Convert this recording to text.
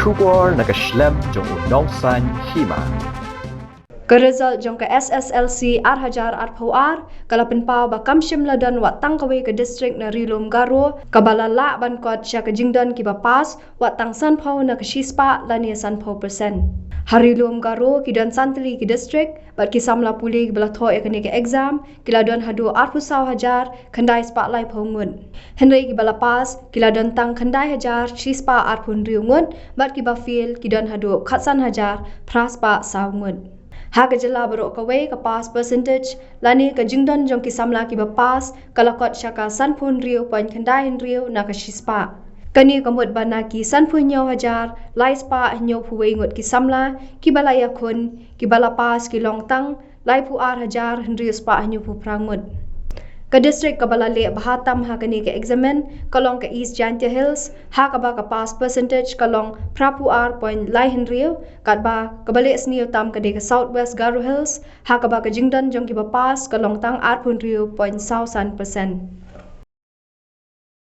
Shubor nakaslem jong unong san Hima. Ke-result jong ke Sslc Hajar Arpawar kalapin pau ba kamshim ladan wat tangkawe ke distrik na rilum Garo kabala la ban kot Shah ke jingdan kiba pas wat tang san pau na ke shispa lani san pau persen. Harilum Garo kidan santli ke distrik bat kisamla puli bela tho ekane ke exam kiladon hadu arpusau hajar khandai spa lai pau ngun. Hendai kibala pas kiladon tang khandai hajar shispa arpun riu ngun bat kiba fil kidan hadu khatsan hajar praspa sau ngun. Hak jela berok kawai ke pas percentage lani ke jingdon jong kisamla ki pas kalakot syaka sanpun riu poin kendai riu na ke shispa. Kani kamut bana ki sanpun nyaw hajar lai spa nyaw puwei ngut kisamla ki bala Ïakhun ki bala pas ki longtang lai puar hajar riu spa nyaw pu prangut. Ke distrik kabala le bahatam ha kani ke examen kalong ke East Jantia Hills ha kaba ke pass percentage kalong prapuar point lai henriu katba kabale sniu tam ke de Southwest Garo Hills ha kaba ke jingdan jong ki pass kalong tang 8.riu point 0.1%.